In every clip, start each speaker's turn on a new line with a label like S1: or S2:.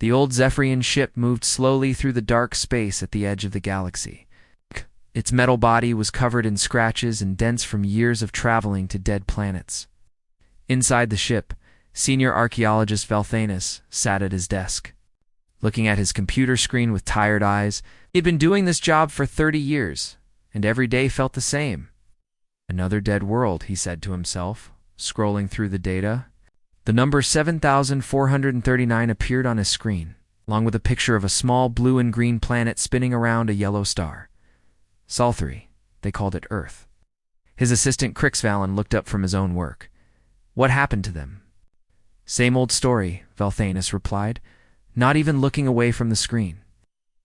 S1: The old Zephyrian ship moved slowly through the dark space at the edge of the galaxy. Its metal body was covered in scratches and dents from years of traveling to dead planets. Inside the ship, senior archaeologist Valthanus sat at his desk, looking at his computer screen with tired eyes. He'd been doing this job for 30 years, and every day felt the same. Another dead world, he said to himself, scrolling through the data. The number 7,439 appeared on his screen, along with a picture of a small blue and green planet spinning around a yellow star. Salthry, they called it Earth. His assistant Crixvalen looked up from his own work. What happened to them? Same old story, Valthanus replied, not even looking away from the screen.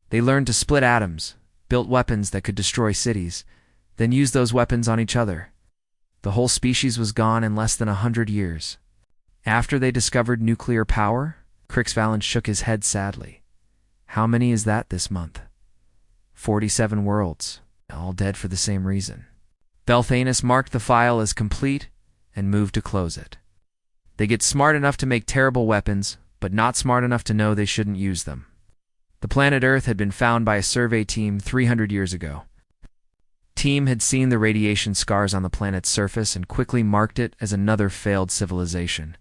S1: They learned to split atoms, built weapons that could destroy cities, then used those weapons on each other. The whole species was gone in less than 100 years. After they discovered nuclear power, Crixvalen shook his head sadly. How many is that this month? 47 worlds, all dead for the same reason. Valthanus marked the file as complete and moved to close it. They get smart enough to make terrible weapons, but not smart enough to know they shouldn't use them. The planet Earth had been found by a survey team 300 years ago. Team had seen the radiation scars on the planet's surface and quickly marked it as another failed civilization.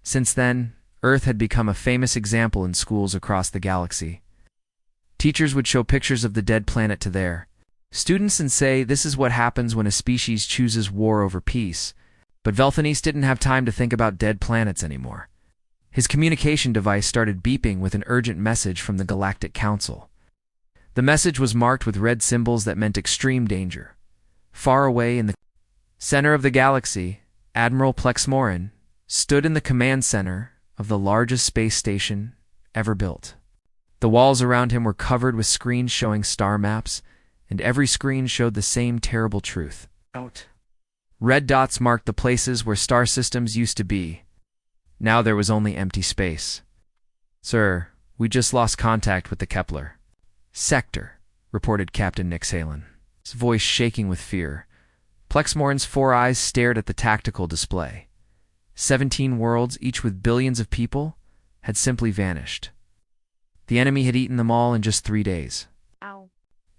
S1: Since then, Earth had become a famous example in schools across the galaxy. Teachers would show pictures of the dead planet to their students and say, this is what happens when a species chooses war over peace. But Valthanus didn't have time to think about dead planets anymore. His communication device started beeping with an urgent message from the Galactic Council. The message was marked with red symbols that meant extreme danger. Far away in the center of the galaxy, Admiral Plexmorin stood in the command center of the largest space station ever built. The walls around him were covered with screens showing star maps, and every screen showed the same terrible truth. Red dots marked the places where star systems used to be. Now there was only empty space. Sir, we just lost contact with the Kepler sector, reported Captain Nixhalen, his voice shaking with fear. Plexmorin's 4 eyes stared at the tactical display. 17 worlds, each with billions of people, had simply vanished. The enemy had eaten them all in just 3 days.
S2: Ow.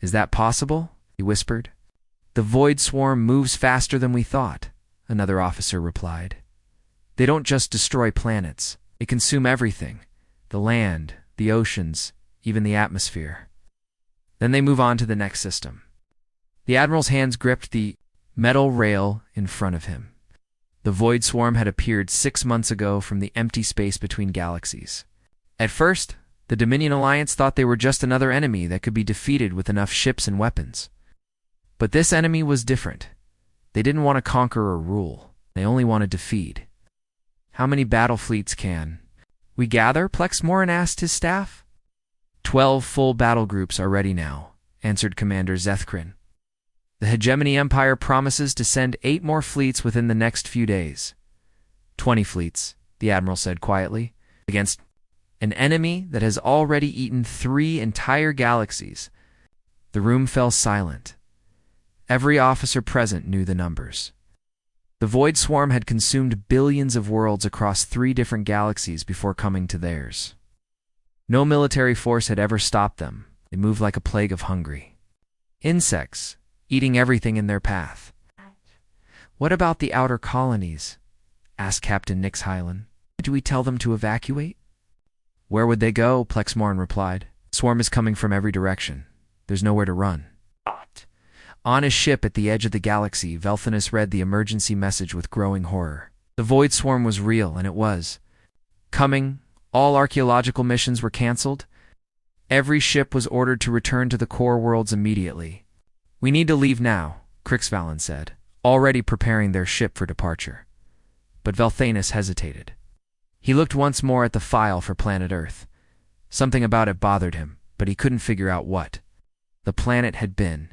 S1: Is that possible? He whispered. The Void Swarm moves faster than we thought, another officer replied. They don't just destroy planets. They consume everything. The land, the oceans, even the atmosphere. Then they move on to the next system. The Admiral's hands gripped the metal rail in front of him. The Void Swarm had appeared 6 months ago from the empty space between galaxies. At first, the Dominion Alliance thought they were just another enemy that could be defeated with enough ships and weapons. But this enemy was different. They didn't want to conquer or rule. They only wanted to feed. How many battle fleets can we gather? Plexmorin asked his staff. 12 full battle groups are ready now, answered Commander Zethkrin. The Hegemony Empire promises to send 8 more fleets within the next few days. 20 fleets, the Admiral said quietly, against an enemy that has already eaten 3 entire galaxies. The room fell silent. Every officer present knew the numbers. The Void Swarm had consumed billions of worlds across 3 different galaxies before coming to theirs. No military force had ever stopped them. They moved like a plague of hungry insects, eating everything in their path. What about the outer colonies? Asked Captain Nixhalen. Do we tell them to evacuate? Where would they go? Plexmorin replied. The swarm is coming from every direction. There's nowhere to run. On his ship at the edge of the galaxy, Valthanus read the emergency message with growing horror. The Void Swarm was real, and it was coming. All archaeological missions were cancelled. Every ship was ordered to return to the core worlds immediately. We need to leave now, Crixvalen said, already preparing their ship for departure. But Valthanus hesitated. He looked once more at the file for planet Earth. Something about it bothered him, but he couldn't figure out what. The planet had been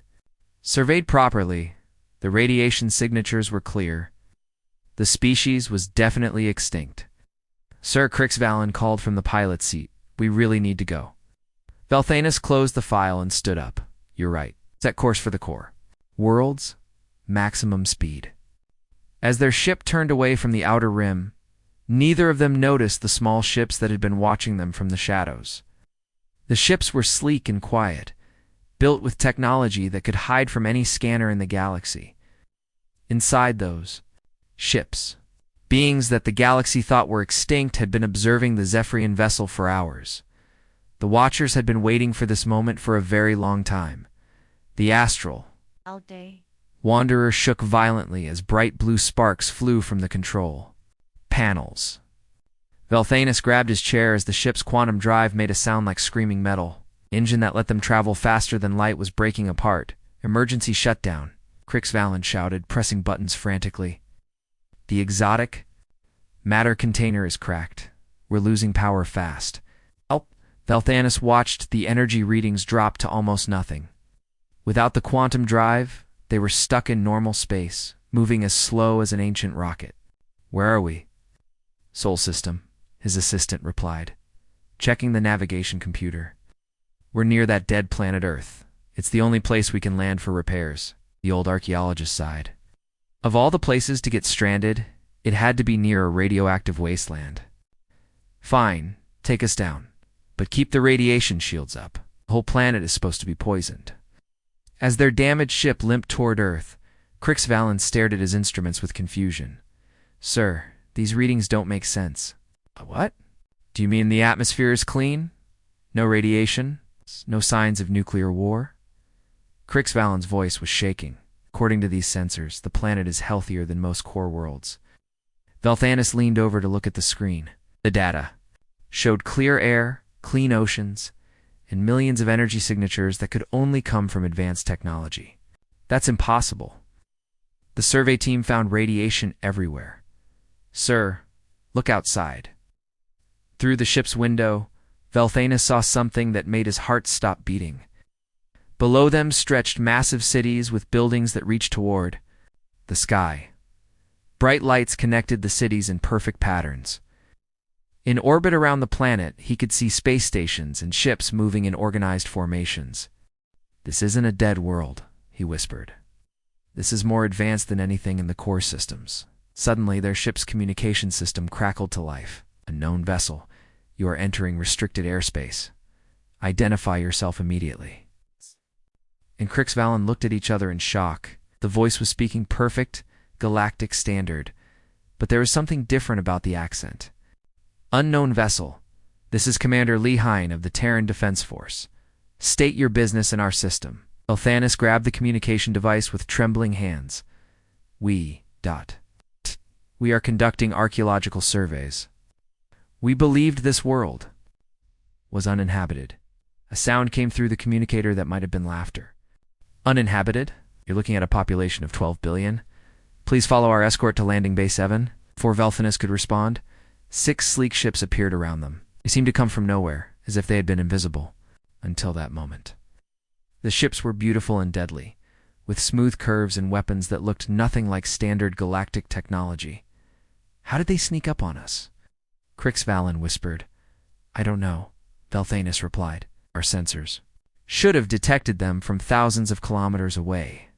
S1: surveyed properly. The radiation signatures were clear. The species was definitely extinct. Sir, Crixvalen called from the pilot's seat. We really need to go. Valthanus closed the file and stood up. You're right. Set course for the core. Worlds, maximum speed. As their ship turned away from the outer rim, Neither of them noticed the small ships that had been watching them from the shadows. The ships were sleek and quiet, built with technology that could hide from any scanner in the galaxy. Inside those ships, beings that the galaxy thought were extinct had been observing the Zephyrian vessel for hours. The Watchers had been waiting for this moment for a very long time. The astral wanderer shook violently as bright blue sparks flew from the control panels. Velthanus grabbed his chair as the ship's quantum drive made a sound like screaming metal. The engine that let them travel faster than light was breaking apart. Emergency shutdown, Crixvalin shouted, pressing buttons frantically. The exotic matter container is cracked. We're losing power fast. Velthanus watched the energy readings drop to almost nothing. Without the quantum drive, they were stuck in normal space, moving as slow as an ancient rocket. Where are we? Sol system, his assistant replied, checking the navigation computer. We're near that dead planet Earth. It's the only place we can land for repairs, the old archaeologist sighed. Of all the places to get stranded, it had to be near a radioactive wasteland. Fine, take us down. But keep the radiation shields up. The whole planet is supposed to be poisoned. As their damaged ship limped toward Earth, Crixvalin stared at his instruments with confusion. Sir, these readings don't make sense. What? Do you mean the atmosphere is clean? No radiation? No signs of nuclear war? Crixvalin's voice was shaking. According to these sensors, the planet is healthier than most core worlds. Velthanus leaned over to look at the screen. The data showed clear air, clean oceans, and millions of energy signatures that could only come from advanced technology. That's impossible. The survey team found radiation everywhere. Sir, look outside. Through the ship's window, Velthanus saw something that made his heart stop beating. Below them stretched massive cities with buildings that reached toward the sky. Bright lights connected the cities in perfect patterns. In orbit around the planet, he could see space stations and ships moving in organized formations. This isn't a dead world, he whispered. This is more advanced than anything in the core systems. Suddenly, their ship's communication system crackled to life. A known vessel. You are entering restricted airspace. Identify yourself immediately. And Crixvalin looked at each other in shock. The voice was speaking perfect, galactic standard, but there was something different about the accent. Unknown vessel. This is Commander Lee Hine of the Terran Defense Force. State your business in our system. Velthanus grabbed the communication device with trembling hands. We are conducting archaeological surveys. We believed this world was uninhabited. A sound came through the communicator that might have been laughter. Uninhabited? You're looking at a population of 12 billion. Please follow our escort to Landing Bay 7. Before Velthanus could respond, 6 sleek ships appeared around them. They seemed to come from nowhere, as if they had been invisible, until that moment. The ships were beautiful and deadly, with smooth curves and weapons that looked nothing like standard galactic technology. How did they sneak up on us? Crixvalin whispered. I don't know, Velthanus replied. Our sensors should have detected them from thousands of kilometers away.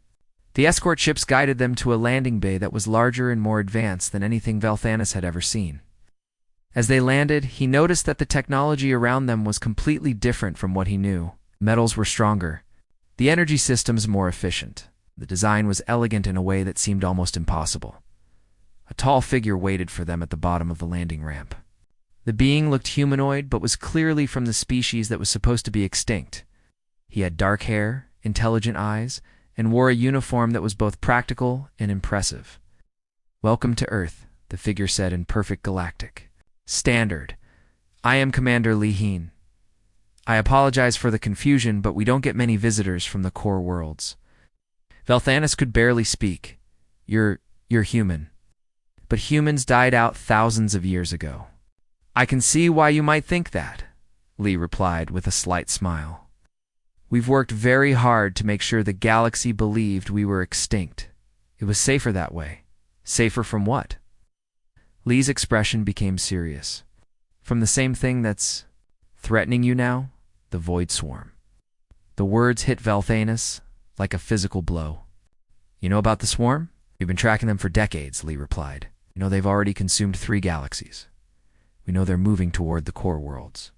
S1: The escort ships guided them to a landing bay that was larger and more advanced than anything Velthanus had ever seen. As they landed, he noticed that the technology around them was completely different from what he knew. Metals were stronger, the energy systems more efficient. The design was elegant in a way that seemed almost impossible. A tall figure waited for them at the bottom of the landing ramp. The being looked humanoid, but was clearly from the species that was supposed to be extinct. He had dark hair, intelligent eyes, and wore a uniform that was both practical and impressive. Welcome to Earth, the figure said in perfect galactic standard. I am Commander Lee Hine. I apologize for the confusion, but we don't get many visitors from the core worlds. Velthanus could barely speak. You're human. But humans died out thousands of years ago. I can see why you might think that, Lee replied with a slight smile. We've worked very hard to make sure the galaxy believed we were extinct. It was safer that way. Safer from what? Lee's expression became serious. From the same thing that's threatening you now, the Void Swarm. The words hit Velthanus like a physical blow. You know about the swarm? We've been tracking them for decades, Lee replied. We know they've already consumed 3 galaxies. We know they're moving toward the core worlds.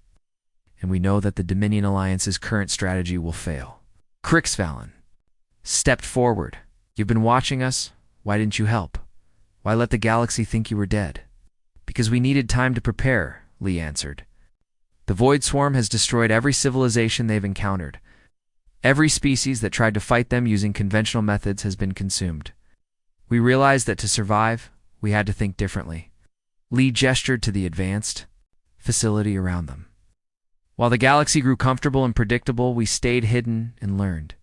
S1: And we know that the Dominion Alliance's current strategy will fail. Crixvalen stepped forward. You've been watching us. Why didn't you help? Why let the galaxy think you were dead? Because we needed time to prepare, Lee answered. The Void Swarm has destroyed every civilization they've encountered. Every species that tried to fight them using conventional methods has been consumed. We realized that to survive, we had to think differently. Lee gestured to the advanced facility around them. While the galaxy grew comfortable and predictable, we stayed hidden and learned.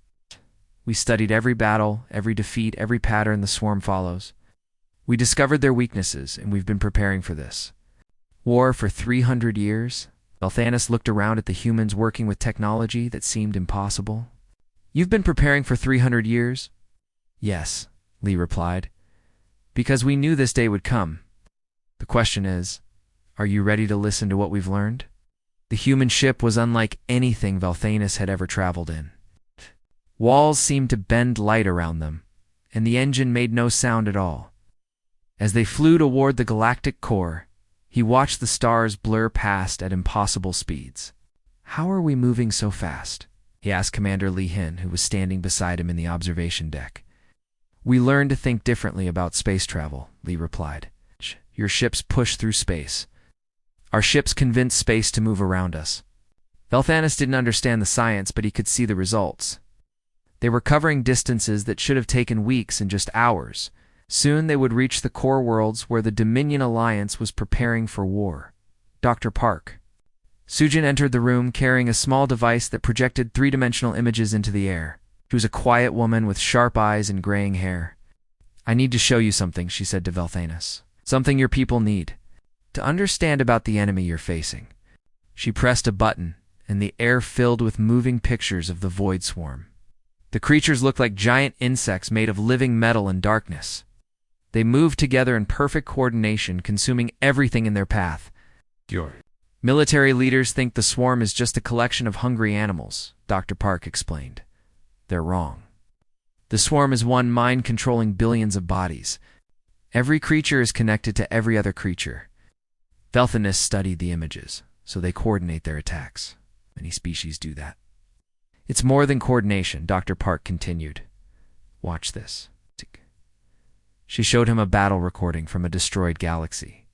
S1: We studied every battle, every defeat, every pattern the swarm follows. We discovered their weaknesses, and we've been preparing for this. War for 300 years? Velthanis looked around at the humans working with technology that seemed impossible. You've been preparing for 300 years? Yes, Lee replied. Because we knew this day would come. The question is, are you ready to listen to what we've learned? The human ship was unlike anything Velthanis had ever traveled in. Walls seemed to bend light around them, and the engine made no sound at all. As they flew toward the galactic core, he watched the stars blur past at impossible speeds. How are we moving so fast? He asked Commander Lee Hin, who was standing beside him in the observation deck. We learned to think differently about space travel, Lee replied. Your ships push through space. Our ships convince space to move around us. Velthanis didn't understand the science, but he could see the results. They were covering distances that should have taken weeks in just hours. Soon they would reach the core worlds where the Dominion Alliance was preparing for war. Dr. Park. Sujin entered the room carrying a small device that projected 3-dimensional images into the air. She was a quiet woman with sharp eyes and graying hair. I need to show you something, she said to Velthanis. Something your people need. To understand about the enemy you're facing. She pressed a button, and the air filled with moving pictures of the Void Swarm. The creatures looked like giant insects made of living metal and darkness. They moved together in perfect coordination, consuming everything in their path. Military leaders think the swarm is just a collection of hungry animals, Dr. Park explained. They're wrong. The swarm is one mind controlling billions of bodies. Every creature is connected to every other creature. Velthanis studied the images, so they coordinate their attacks. Many species do that. It's more than coordination, Dr. Park continued. Watch this. She showed him a battle recording from a destroyed galaxy.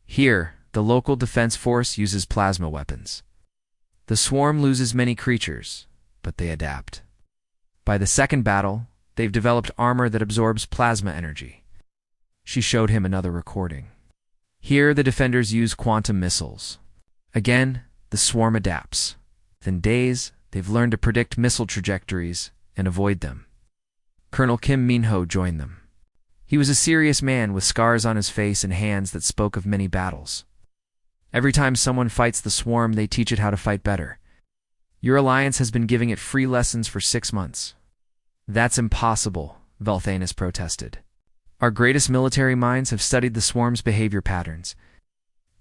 S1: Here, the local defense force uses plasma weapons. The swarm loses many creatures, but they adapt. By the second battle, they've developed armor that absorbs plasma energy. She showed him another recording. Here, the defenders use quantum missiles. Again, the swarm adapts. Within days, they've learned to predict missile trajectories and avoid them. Colonel Kim Minho joined them. He was a serious man with scars on his face and hands that spoke of many battles. Every time someone fights the swarm, they teach it how to fight better. Your alliance has been giving it free lessons for 6 months. That's impossible, Velthanis protested. Our greatest military minds have studied the swarm's behavior patterns.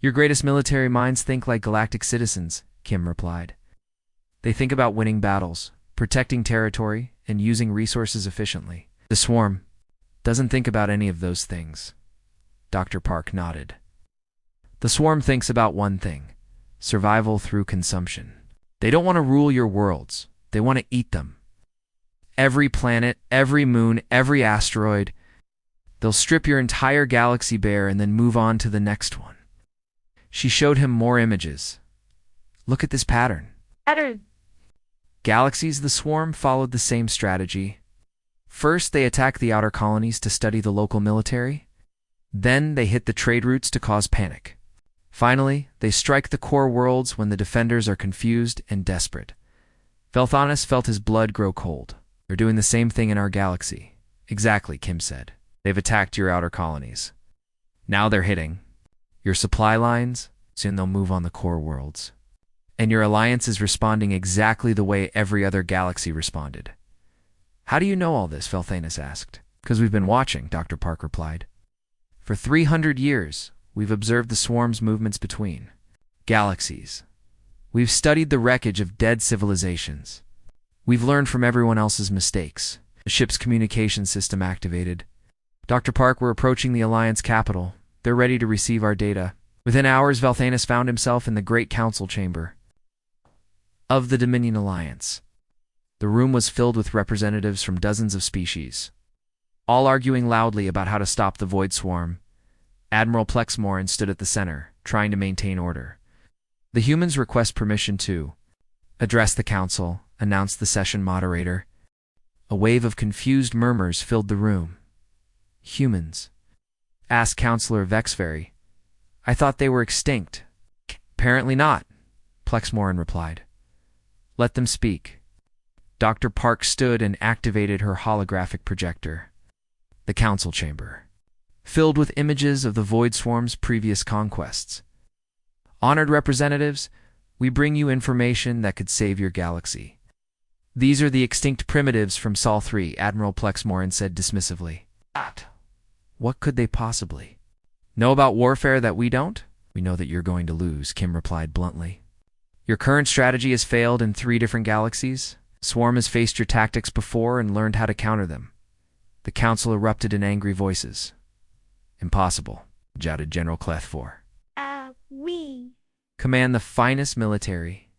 S1: Your greatest military minds think like galactic citizens, Kim replied. They think about winning battles, protecting territory, and using resources efficiently. The swarm doesn't think about any of those things. Dr. Park nodded. The swarm thinks about one thing: survival through consumption. They don't want to rule your worlds. They want to eat them. Every planet, every moon, every asteroid. They'll strip your entire galaxy bare and then move on to the next one. She showed him more images. Look at this pattern. Galaxies the swarm followed the same strategy. First, they attack the outer colonies to study the local military. Then, they hit the trade routes to cause panic. Finally, they strike the core worlds when the defenders are confused and desperate. Velthanis felt his blood grow cold. They're doing the same thing in our galaxy. Exactly, Kim said. They've attacked your outer colonies. Now they're hitting your supply lines. Soon they'll move on the core worlds. And your alliance is responding exactly the way every other galaxy responded. How do you know all this? Velthanis asked. Because we've been watching, Dr. Park replied. For 300 years, we've observed the swarm's movements between galaxies. We've studied the wreckage of dead civilizations. We've learned from everyone else's mistakes. The ship's communication system activated. Dr. Park, we're approaching the Alliance capital. They're ready to receive our data. Within hours, Valthanus found himself in the Great Council Chamber of the Dominion Alliance. The room was filled with representatives from dozens of species, all arguing loudly about how to stop the Void Swarm. Admiral Plexmoran stood at the center, trying to maintain order. The humans request permission to address the council, announced the session moderator. A wave of confused murmurs filled the room. Humans? Asked Counselor Vexferry. I thought they were extinct. Apparently not, Plexmoran replied. Let them speak. Dr. Park stood and activated her holographic projector. The council chamber, filled with images of the Void Swarm's previous conquests. Honored representatives, we bring you information that could save your galaxy. These are the extinct primitives from Sol 3, Admiral Plexmoran said dismissively. What could they possibly know about warfare that we don't? We know that you're going to lose, Kim replied bluntly. Your current strategy has failed in 3 different galaxies. Swarm has faced your tactics before and learned how to counter them. The council erupted in angry voices. Impossible, shouted General Clethfor.
S2: We
S1: Command the finest military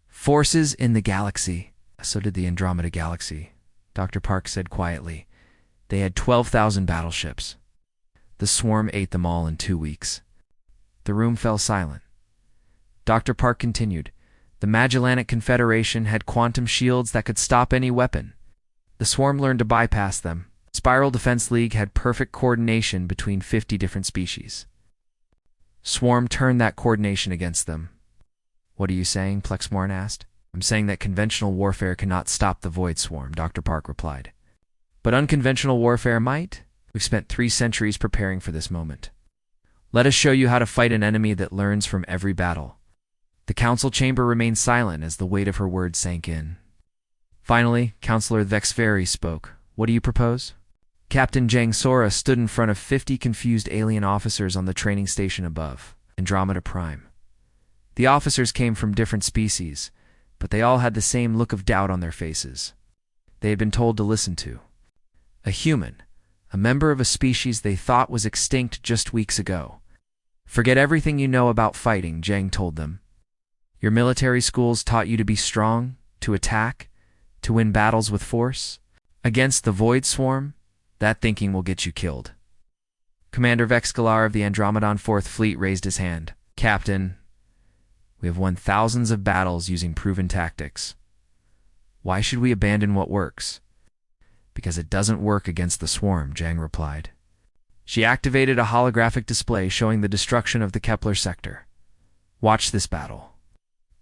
S1: forces in the galaxy. So did the Andromeda Galaxy, Dr. Park said quietly. They had 12,000 battleships. The swarm ate them all in 2 weeks. The room fell silent. Dr. Park continued. The Magellanic Confederation had quantum shields that could stop any weapon. The swarm learned to bypass them. Spiral Defense League had perfect coordination between 50 different species. Swarm turned that coordination against them. What are you saying? Plexmoran asked. I'm saying that conventional warfare cannot stop the Void Swarm, Dr. Park replied. But unconventional warfare might? We've spent 3 centuries preparing for this moment. Let us show you how to fight an enemy that learns from every battle. The council chamber remained silent as the weight of her words sank in. Finally, Counselor Vexferry spoke. What do you propose? Captain Jang Sora stood in front of 50 confused alien officers on the training station above, Andromeda Prime. The officers came from different species, but they all had the same look of doubt on their faces. They had been told to listen to a human, a member of a species they thought was extinct just weeks ago. Forget everything you know about fighting, Jang told them. Your military schools taught you to be strong, to attack, to win battles with force. Against the Void Swarm, that thinking will get you killed. Commander Vexcalar of the Andromedon 4th Fleet raised his hand. Captain, we have won thousands of battles using proven tactics. Why should we abandon what works? Because it doesn't work against the swarm, Jang replied. She activated a holographic display showing the destruction of the Kepler sector. Watch this battle.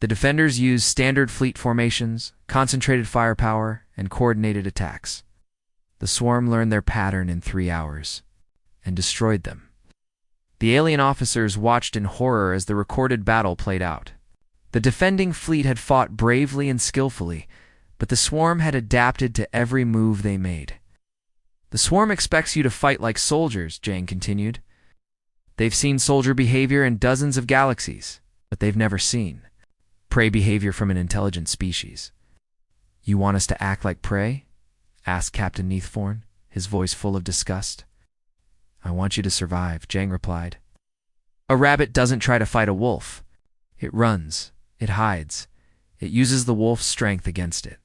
S1: The defenders used standard fleet formations, concentrated firepower, and coordinated attacks. The swarm learned their pattern in 3 hours and destroyed them. The alien officers watched in horror as the recorded battle played out. The defending fleet had fought bravely and skillfully, but the swarm had adapted to every move they made. The swarm expects you to fight like soldiers, Jang continued. They've seen soldier behavior in dozens of galaxies, but they've never seen prey behavior from an intelligent species. You want us to act like prey? Asked Captain Neathforn, his voice full of disgust. I want you to survive, Jang replied. A rabbit doesn't try to fight a wolf. It runs, it hides, it uses the wolf's strength against it.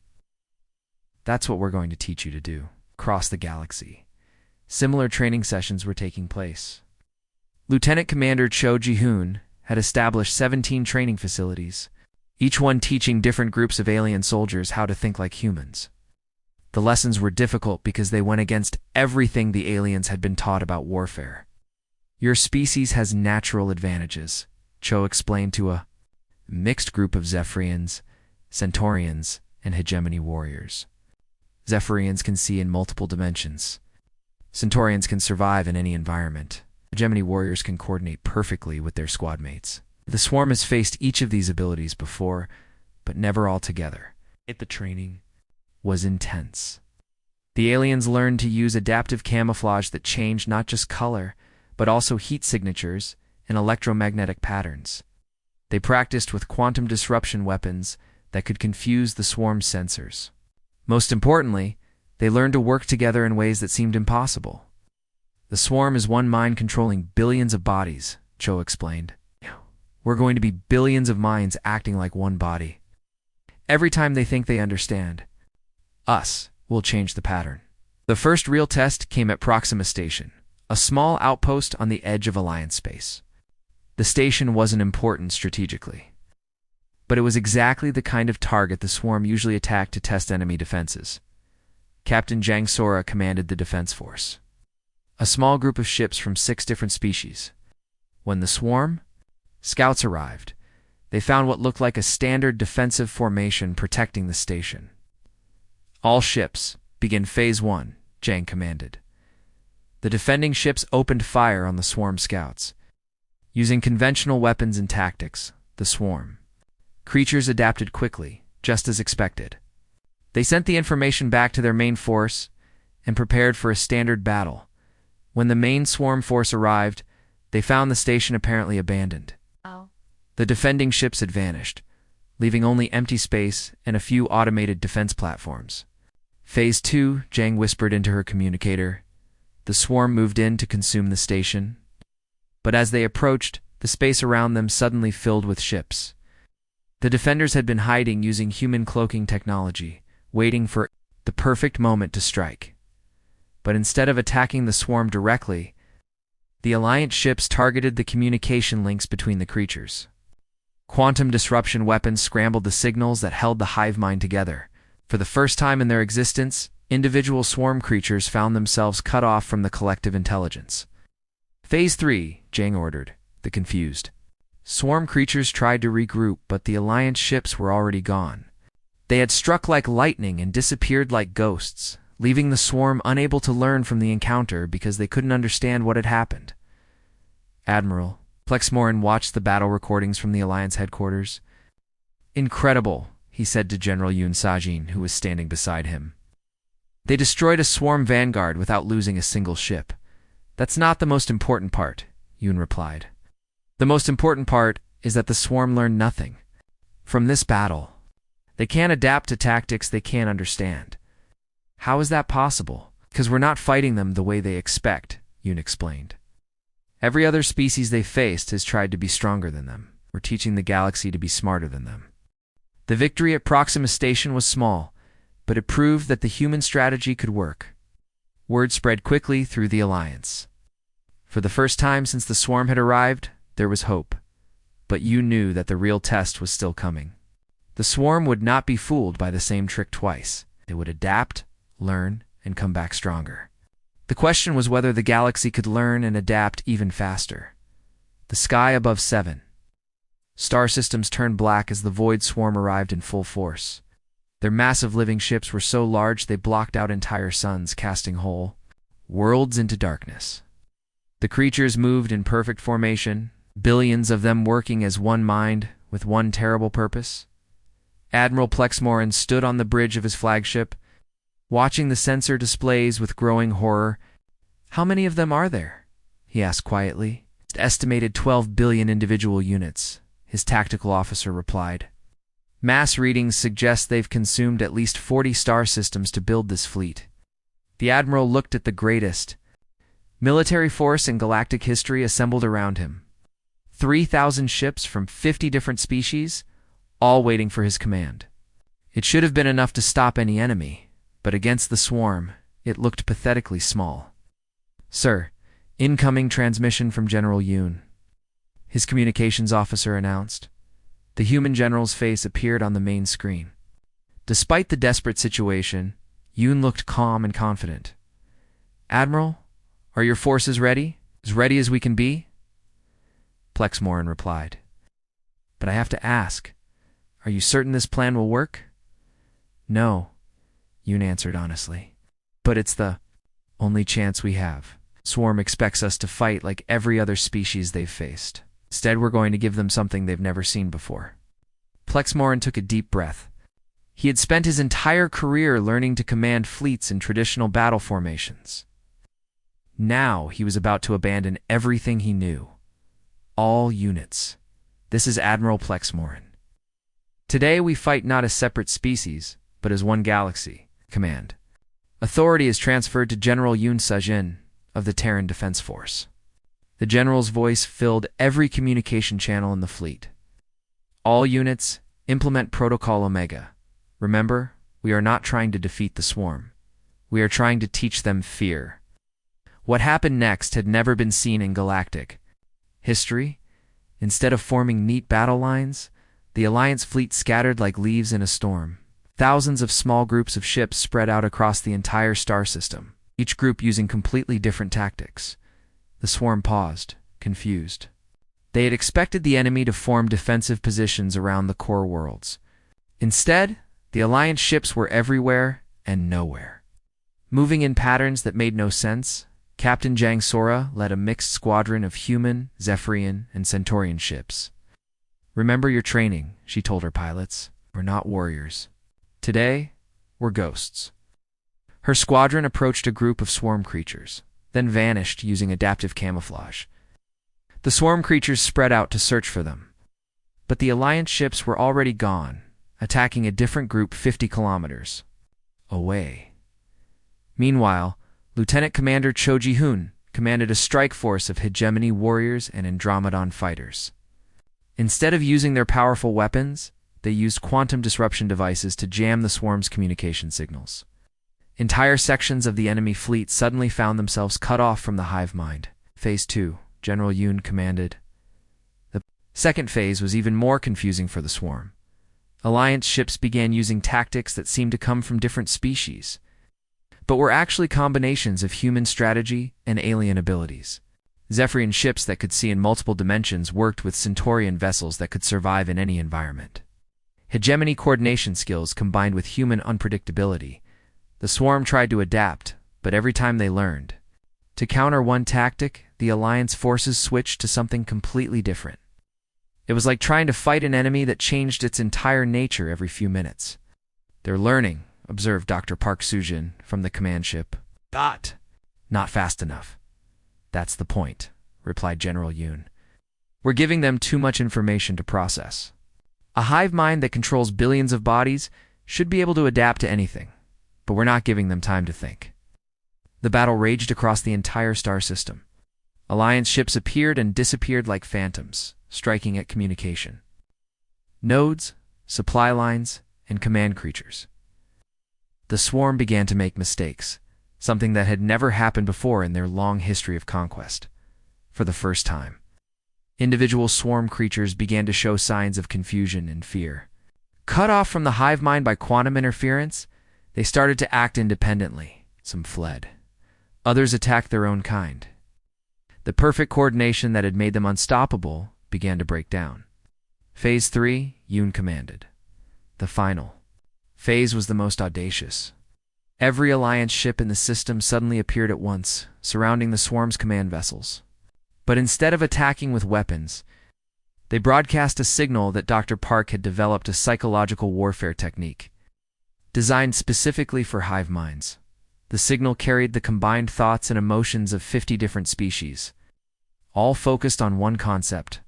S1: That's what we're going to teach you to do, across the galaxy. Similar training sessions were taking place. Lieutenant Commander Cho Ji-hoon had established 17 training facilities, each one teaching different groups of alien soldiers how to think like humans. The lessons were difficult because they went against everything the aliens had been taught about warfare. Your species has natural advantages, Cho explained to a mixed group of Zephyrians, Centaurians, and hegemony warriors. Zephyrians can see in multiple dimensions. Centaurians can survive in any environment. Hegemony warriors can coordinate perfectly with their squad mates. The swarm has faced each of these abilities before, but never all together. The training was intense. The aliens learned to use adaptive camouflage that changed not just color, but also heat signatures and electromagnetic patterns. They practiced with quantum disruption weapons that could confuse the swarm's sensors. Most importantly, they learned to work together in ways that seemed impossible. The swarm is one mind controlling billions of bodies, Cho explained. We're going to be billions of minds acting like one body. Every time they think they understand us, we'll change the pattern. The first real test came at Proxima Station, a small outpost on the edge of Alliance space. The station wasn't important strategically, but it was exactly the kind of target the swarm usually attacked to test enemy defenses. Captain Jang Sora commanded the defense force, a small group of ships from 6 different species. When the swarm scouts arrived, they found what looked like a standard defensive formation protecting the station. All ships, begin Phase 1, Jang commanded. The defending ships opened fire on the swarm scouts. Using conventional weapons and tactics, the swarm creatures adapted quickly, just as expected. They sent the information back to their main force and prepared for a standard battle. When the main swarm force arrived, they found the station apparently abandoned. The defending ships had vanished, leaving only empty space and a few automated defense platforms. Phase 2, Jang whispered into her communicator. The swarm moved in to consume the station. But as they approached, the space around them suddenly filled with ships. The defenders had been hiding using human cloaking technology, waiting for the perfect moment to strike. But instead of attacking the swarm directly, the Alliance ships targeted the communication links between the creatures. Quantum disruption weapons scrambled the signals that held the hive mind together. For the first time in their existence, individual swarm creatures found themselves cut off from the collective intelligence. Phase 3, Jang ordered, the confused. Swarm creatures tried to regroup, but the Alliance ships were already gone. They had struck like lightning and disappeared like ghosts, leaving the swarm unable to learn from the encounter because they couldn't understand what had happened. Admiral Plexmorin watched the battle recordings from the Alliance headquarters. Incredible, he said to General Yoon Sajin, who was standing beside him. They destroyed a swarm vanguard without losing a single ship. That's not the most important part, Yoon replied. The most important part is that the swarm learned nothing from this battle. They can't adapt to tactics they can't understand. How is that possible? Because we're not fighting them the way they expect, Yoon explained. Every other species they faced has tried to be stronger than them. We're teaching the galaxy to be smarter than them. The victory at Proxima Station was small, but it proved that the human strategy could work. Word spread quickly through the Alliance. For the first time since the swarm had arrived, there was hope. But you knew that the real test was still coming. The swarm would not be fooled by the same trick twice. It would adapt, learn, and come back stronger. The question was whether the galaxy could learn and adapt even faster. The sky above 7 star systems turned black as the void swarm arrived in full force. Their massive living ships were so large they blocked out entire suns, casting whole worlds into darkness. The creatures moved in perfect formation, billions of them working as one mind with one terrible purpose. Admiral Plexmorin stood on the bridge of his flagship, watching the sensor displays with growing horror. How many of them are there? He asked quietly. Estimated 12 billion individual units, his tactical officer replied. Mass readings suggest they've consumed at least 40 star systems to build this fleet. The admiral looked at the greatest military force in galactic history assembled around him. 3,000 ships from 50 different species, all waiting for his command. It should have been enough to stop any enemy, but against the swarm, it looked pathetically small. Sir, incoming transmission from General Yoon, his communications officer announced. The human general's face appeared on the main screen. Despite the desperate situation, Yoon looked calm and confident. Admiral, are your forces ready? As ready as we can be? Plexmorin replied. But I have to ask, are you certain this plan will work? No, Yoon answered honestly. But it's the only chance we have. Swarm expects us to fight like every other species they've faced. Instead, we're going to give them something they've never seen before. Plexmorin took a deep breath. He had spent his entire career learning to command fleets in traditional battle formations. Now he was about to abandon everything he knew. All units. This is Admiral Plexmorin. Today we fight not as separate species, but as one galaxy. Command. Authority is transferred to General Yoon Sajin, of the Terran Defense Force. The general's voice filled every communication channel in the fleet. All units, implement Protocol Omega. Remember, we are not trying to defeat the swarm. We are trying to teach them fear. What happened next had never been seen in galactic history. Instead of forming neat battle lines, the Alliance fleet scattered like leaves in a storm. Thousands of small groups of ships spread out across the entire star system, each group using completely different tactics. The swarm paused, confused. They had expected the enemy to form defensive positions around the core worlds. Instead, the Alliance ships were everywhere and nowhere. Moving in patterns that made no sense, Captain Jang Sora led a mixed squadron of human, Zephyrian, and Centaurian ships. "Remember your training," she told her pilots. "We're not warriors. Today, we're ghosts." Her squadron approached a group of swarm creatures, then vanished using adaptive camouflage. The swarm creatures spread out to search for them. But the Alliance ships were already gone, attacking a different group 50 kilometers away. Meanwhile, Lieutenant Commander Cho Ji-hoon commanded a strike force of hegemony warriors and Andromedon fighters. Instead of using their powerful weapons, they used quantum disruption devices to jam the swarm's communication signals. Entire sections of the enemy fleet suddenly found themselves cut off from the hive mind. Phase 2, General Yoon commanded. The second phase was even more confusing for the swarm. Alliance ships began using tactics that seemed to come from different species, but were actually combinations of human strategy and alien abilities. Zephyrian ships that could see in multiple dimensions worked with Centaurian vessels that could survive in any environment. Hegemony coordination skills combined with human unpredictability. The swarm tried to adapt, but every time they learned to counter one tactic, the Alliance forces switched to something completely different. It was like trying to fight an enemy that changed its entire nature every few minutes. "They're learning," observed Dr. Park Sujin from the command ship. "Not fast enough." "That's the point," replied General Yoon. "We're giving them too much information to process. A hive mind that controls billions of bodies should be able to adapt to anything, but we're not giving them time to think." The battle raged across the entire star system. Alliance ships appeared and disappeared like phantoms, striking at communication nodes, supply lines, and command creatures. The swarm began to make mistakes, something that had never happened before in their long history of conquest. For the first time, individual swarm creatures began to show signs of confusion and fear. Cut off from the hive mind by quantum interference, they started to act independently. Some fled. Others attacked their own kind. The perfect coordination that had made them unstoppable began to break down. Phase 3, Yoon commanded. The final phase was the most audacious. Every Alliance ship in the system suddenly appeared at once, surrounding the swarm's command vessels. But instead of attacking with weapons, they broadcast a signal that Dr. Park had developed a psychological warfare technique, designed specifically for hive minds. The signal carried the combined thoughts and emotions of 50 different species, all focused on one concept: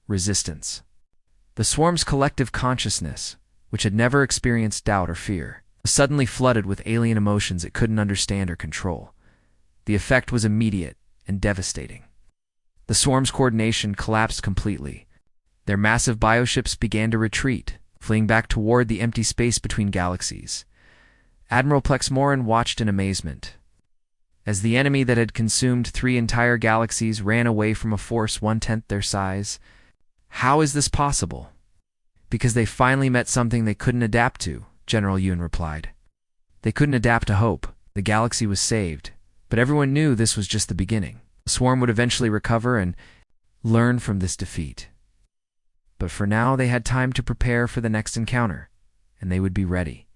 S1: resistance. The swarm's collective consciousness, which had never experienced doubt or fear, was suddenly flooded with alien emotions it couldn't understand or control. The effect was immediate and devastating. The swarm's coordination collapsed completely. Their massive bioships began to retreat, fleeing back toward the empty space between galaxies. Admiral Plexmoran watched in amazement, as the enemy that had consumed 3 entire galaxies ran away from a force 1/10 their size. "How is this possible?" "Because they finally met something they couldn't adapt to," General Yoon replied. "They couldn't adapt to hope. The galaxy was saved, but everyone knew this was just the beginning. The swarm would eventually recover and learn from this defeat. But for now, they had time to prepare for the next encounter, and they would be ready."